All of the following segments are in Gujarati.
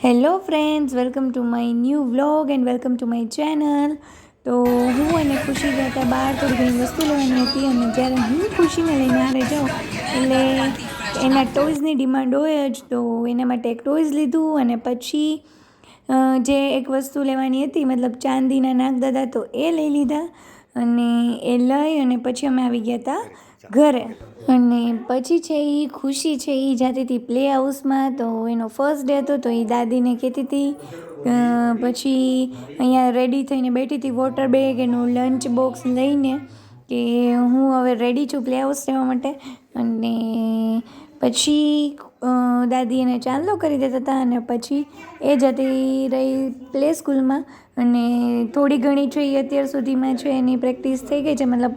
Hello friends, welcome to my new vlog and welcome to my channel. તો હું અને ખુશી ગયા હતા બહાર, થોડી ઘણી વસ્તુ લેવાની હતી. અને જ્યારે હું ખુશીને લઈને હારે જાઉં એટલે એના ટોયઝની ડિમાન્ડ હોય જ, તો એના માટે એક ટોયઝ લીધું. અને પછી જે એક વસ્તુ લેવાની હતી, મતલબ ચાંદીના નાગદાદા, તો એ લઈ લીધા. અને એ લઈ અને પછી અમે આવી ગયા હતા ઘરે. અને પછી છે એ ખુશી છે એ જતી હતી પ્લે હાઉસમાં. તો એનો ફર્સ્ટ ડે હતો, તો એ દાદીને કહેતી હતી. પછી અહીંયા રેડી થઈને બેઠી હતી, વોટર બેગ એનું લંચ બોક્સ લઈને, કે હું હવે રેડી છું પ્લે હાઉસ જવા માટે. અને પછી દાદી એને ચાંદલો કરી દેતા હતા. અને પછી એ જતી રહી પ્લે સ્કૂલમાં. અને થોડી ઘણી છે એ અત્યાર સુધીમાં છે એની પ્રેક્ટિસ થઈ ગઈ છે. મતલબ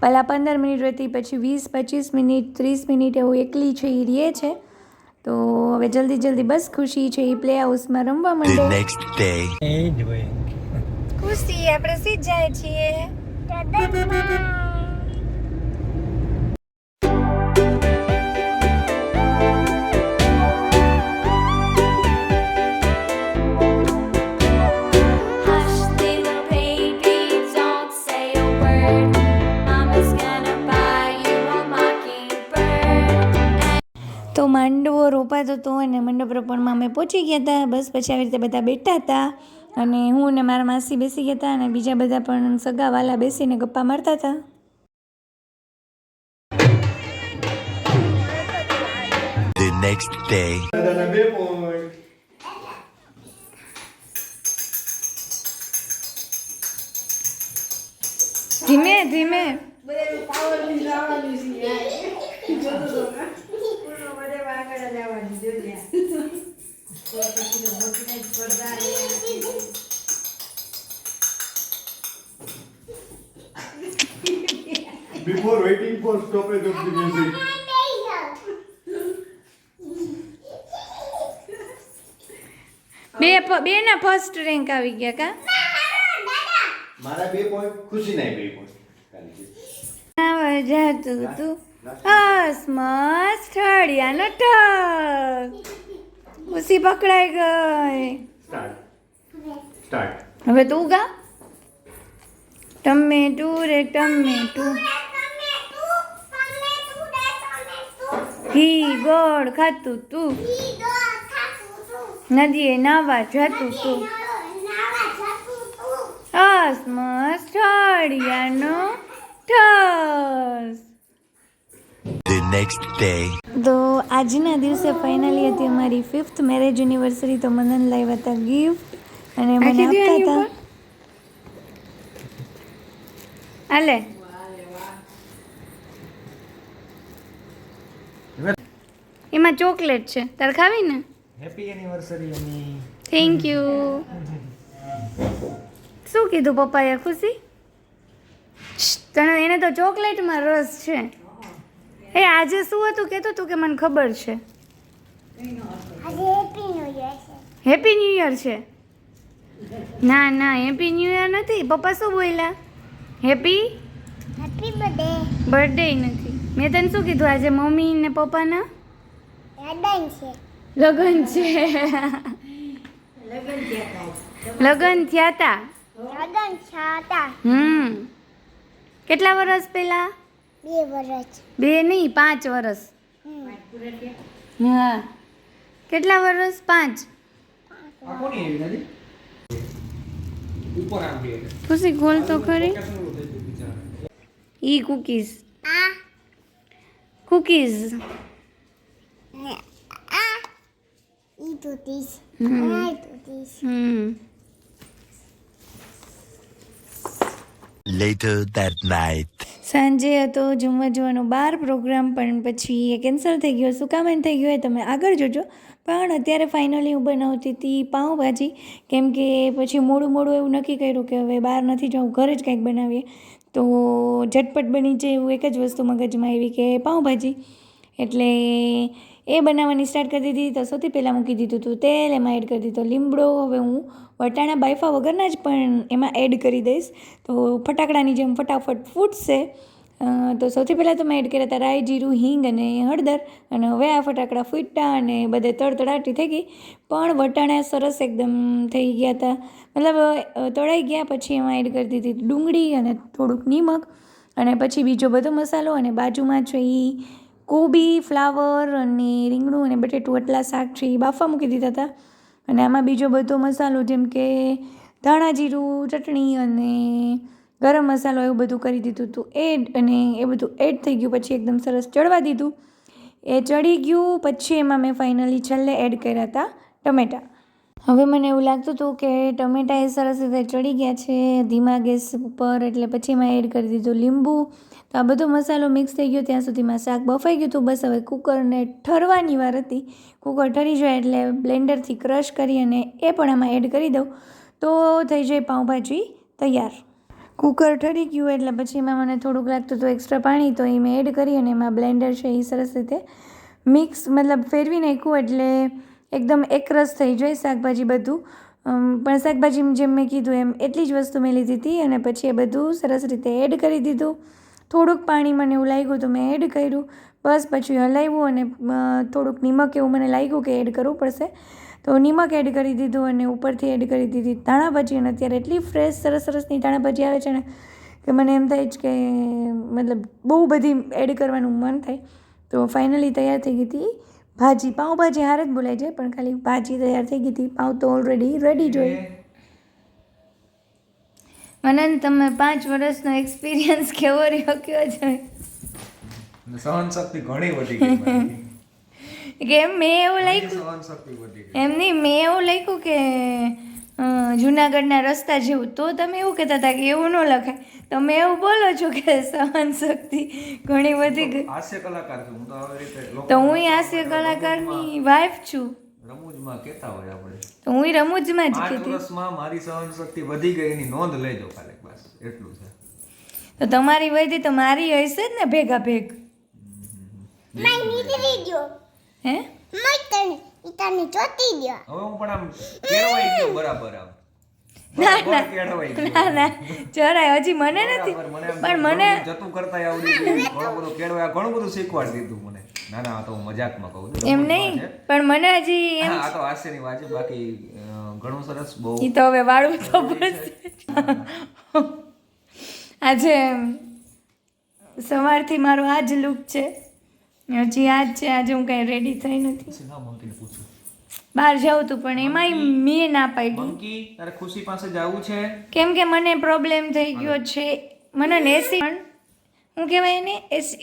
પહેલાં 15 મિનિટ રહેતી, પછી 20-25 મિનિટ, 30 મિનિટ એવું એકલી છે એ રહે છે. તો હવે જલ્દી બસ ખુશી છે એ પ્લે હાઉસમાં રમવા માંડે. ખુશી આપણે સીધ જાય છીએ. તો માંડવો રોપાતો હતો અને મંડપ રોપણમાં અમે પહોંચી ગયા હતા. બસ પછી આવી રીતે બધા બેઠા હતા. અને હું ને મારા માસી બેસી ગયા હતા. અને બીજા બધા પણ સગાવાલા બેસીને ગપ્પા મારતા હતા. The next day. ધીમે ધીમે Before waiting for stoppage of the music. બે ના ફર્સ્ટ રેન્ક આવી ગયા કા. મારા 2 પોઈન્ટ ખુશી ના 2 પોઈન્ટ. જાતું તું મસ્ત ઠળિયાનો ઠક. ખુશી પકડાઈ ગઈ. સ્ટાર્ટ. હવે તું ગા. ટમેટુ રે ટમેટુ, ઘી ગોળ ખાતું તું, નદીએ નાવા જાતું તું, મસ્ત ઠળિયાનો ઠસ. The next day. તો આજના દિવસે ફાઇનલી હતી અમારી 5th મેરેજ એનિવર્સરી. તો મનન લાવ્યા હતા ગિફ્ટ અને મને આપતા હતા. હાલે એમાં ચોકલેટ છે, તારે ખાવી ને? હેપી એનિવર્સરી અની. Thank you. શું કીધું પપ્પાએ ખુશી? તને એને તો ચોકલેટમાં રસ છે. એ આજે શું હતું કહેતો તું કે મને ખબર છે. હેપી ન્યૂ યર છે. ના હેપી ન્યૂ યર નથી. પપ્પા શું બોલ્યા? હેપી બર્થડે નથી. મેં તને શું કીધું? આજે મમ્મી ને પપ્પાના લગન છે. લગન થયા તા. કેટલા વર્ષ પહેલા? 2 વર્ષ. 2 નહીં, 5 વર્ષ. હા, કેટલા વર્ષ? 5. ખુશી ખોલ તો ખરી. ઈ કુકીઝ. કુકીઝ. ઈ તૂટીશ. Later that night. સાંજે હતો જમવા જવાનો બહાર પ્રોગ્રામ, પણ પછી એ કેન્સલ થઈ ગયો. શું કામ થઈ ગયો એ તમે આગળ જોજો. પણ અત્યારે ફાઇનલી હું બનાવતી હતી પાઉંભાજી, કેમ કે પછી મોડું એવું નક્કી કર્યું કે હવે બહાર નથી જવું, ઘરે જ કંઈક બનાવીએ. તો ઝટપટ બની જાય એવું એક જ વસ્તુ મગજમાં આવી કે પાઉંભાજી. એટલે એ બનાવવાની સ્ટાર્ટ કરી દીધી. તો સૌથી પહેલાં મૂકી દીધું હતું તેલ, એમાં એડ કરી દીધો લીમડો. હવે હું વટાણા બાયફા વગરના જ પણ એમાં એડ કરી દઈશ, તો ફટાકડાની જેમ ફટાફટ ફૂટશે. તો સૌથી પહેલાં તો મેં એડ કર્યા હતા રાઈ, જીરું, હિંગ અને હળદર. અને હવે આ ફટાકડા ફૂટ્યા અને બધે તડતડાટી થઈ ગઈ. પણ વટાણા સરસ એકદમ થઈ ગયા હતા, મતલબ તળાઈ ગયા. પછી એમાં એડ કરી દીધી ડુંગળી અને થોડુંક નિમક અને પછી બીજો બધો મસાલો. અને બાજુમાં છે એ કોબી, ફ્લાવર અને રીંગણું અને બટેટું એટલા શાક છે એ બાફા મૂકી દીધા હતા. અને આમાં બીજો બધો મસાલો જેમ કે ધાણા જીરું, ચટણી અને ગરમ મસાલો એવું બધું કરી દીધું હતું એડ. અને એ બધું એડ થઈ ગયું પછી એકદમ સરસ ચડવા દીધું. એ ચડી ગયું પછી એમાં મેં ફાઇનલી છેલ્લે એડ કર્યા હતા ટમેટાં. હવે મને એવું લાગતું હતું કે ટમેટાં એ સરસ રીતે ચડી ગયા છે ધીમા ગેસ ઉપર, એટલે પછી એમાં એડ કરી દીધું લીંબુ. તો આ બધો મસાલો મિક્સ થઈ ગયો ત્યાં સુધીમાં શાક બફાઈ ગયું હતું. બસ હવે કુકરને ઠરવાની વાર હતી. કુકર ઠરી જાય એટલે બ્લેન્ડરથી ક્રશ કરી અને એ પણ આમાં એડ કરી દઉં તો થઈ જાય પાઉંભાજી તૈયાર. કુકર ઠરી ગયું એટલે પછી એમાં મને થોડુંક લાગતું હતું એક્સ્ટ્રા પાણી, તો એ મેં એડ કરી અને એમાં બ્લેન્ડર છે એ સરસ રીતે મિક્સ મતલબ ફેરવી નાખ્યું એટલે એકદમ એકરસ થઈ જાય શાકભાજી બધું. પણ શાકભાજી જેમ મેં કીધું એમ એટલી જ વસ્તુ મેં લીધી હતી અને પછી એ બધું સરસ રીતે એડ કરી દીધું. થોડુંક પાણી મને એવું લાગ્યું તો મેં એડ કર્યું. બસ પછી હલાવ્યું અને થોડુંક નિમક એવું મને લાગ્યું કે એડ કરવું પડશે તો નિમક એડ કરી દીધું અને ઉપરથી એડ કરી દીધી ધાણાભાજી. અને અત્યારે એટલી ફ્રેશ સરસની ધાણાભાજી આવે છે ને કે મને એમ થાય જ કે મતલબ બહુ બધી એડ કરવાનું મન થાય. તો ફાઇનલી તૈયાર થઈ ગઈ હતી ભાજી. પાઉંભાજી હારે જ બોલાઈ જાય પણ ખાલી ભાજી તૈયાર થઈ ગઈ હતી. પાઉં તો ઓલરેડી રેડી જ હોય. મને તમે 5 વર્ષનો એક્સપિરિયન્સ કેવો રહ્યો કયો છે? સહન શક્તિ ઘણી વધી ગઈ કે મેં એવું લાગ્યું સહન શક્તિ વધી ગઈ. એમ નહીં, મેં એવું લખ્યું કે જુનાગઢના રસ્તા જેવું, તો તમે એવું કહેતા હતા કે એવું ન લખાય. તમે એવું બોલો છો કે સહન શક્તિ ઘણી વધી ગઈ. હાસ્ય કલાકાર છું હું તો આવી રીતે તો હું હાસ્ય કલાકારની વાઇફ છું. રમૂજમાં કહેતા હોય આપણે. તો હું રમૂજમાં જ 5 કહેતી. વર્ષમાં મારી સહન શક્તિ વધી ગઈ એની નોંધ લેજો ખાલી, બસ એટલું છે. તો તમારી વયથી તો મારી હશે જ ને ભેગા ભેગ. માય નીકળી ગયો હે મય તને ચોતી ગયો. હવે હું પણ આમ કેળવાઈ ગયો બરાબર આમ. ના ના કેળવાઈ ગયો. ના ના જરાય હજી મને નથી, પણ મને જતું કરતા આવડી ગયું. ઘણું બધું કેળવાય, ઘણું બધું શીખવાડી દીધું મને. ના ના આ તો હું મજાકમાં કહું છું. એમ નહીં, પણ મને હજી એમ હા, આ તો હાસ્યની વાત છે. બાકી ઘણું સરસ બહુ. ઈ તો હવે વાળું તો પડશે. આજે સવારથી મારો આ જ લુક છે, હજી આ જ છે. આજે હું કાંઈ રેડી થઈ નથી. બહાર જાઉં તું પણ એમાંય મેં ના પાડી. મંકી તારે ખુશી પાસે જવું છે. કેમ કે મને પ્રોબ્લેમ થઈ ગયો છે. મને નેસી શું કહેવાય એને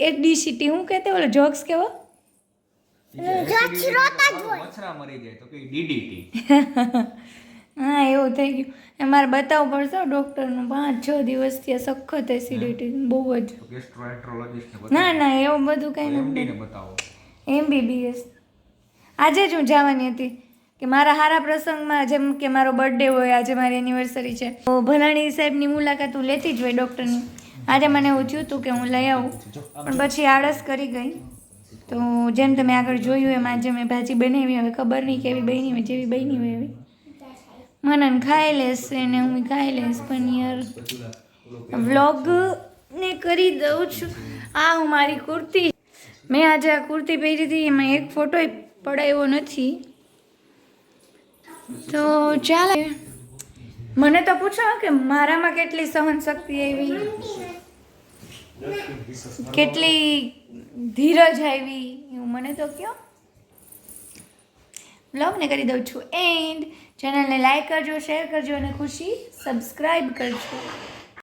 એડીસીટી શું કહેते ઓલો જોક્સ કેવો મચ્છરા મરી જાય તો કે ડીડીટી. હા એવું થઈ ગયું. મારે બતાવવું પડશે ડૉક્ટરનું. 5-6 દિવસથી આ સખત એસિડિટી બહુ જ. ગેસ્ટ્રોએન્ટ્રોલોજિસ્ટ ના ના એવું બધું કંઈ નથી. ને બતાવો. MBBS આજે જ હું જવાની હતી કે મારા હારા પ્રસંગમાં, જેમ કે મારો બર્થડે હોય, આજે મારી એનિવર્સરી છે, તો ભલાણી સાહેબની મુલાકાત હું લેતી જ હોય ડૉક્ટરની. આજે મને એવું થયું હતું કે હું લઈ આવું, પણ પછી આળસ કરી ગઈ. તો જેમ તમે આગળ જોયું એમ આજે મેં ભાજી બનાવી. હવે ખબર નહીં કેવી બની હોય, જેવી બની હોય એવી મનન ખાઈ લેશે ને હું ખાઈ લઈશ. પણ યાર વ્લોગને કરી દઉં છું. આ હું મારી કુર્તી, મેં આજે આ કુર્તી પહેરી હતી, એમાં એક ફોટો પડાવ્યો નથી. તો ચાલો, મને તો પૂછો કે મારામાં કેટલી સહન શક્તિ આવી, કેટલી ધીરજ આવી, એવું મને તો કહો. વ્લોગને કરી દઉં છું એન્ડ. ચેનલને લાઈક કરજો, શેર કરજો અને ખુશી સબસ્ક્રાઈબ કરજો.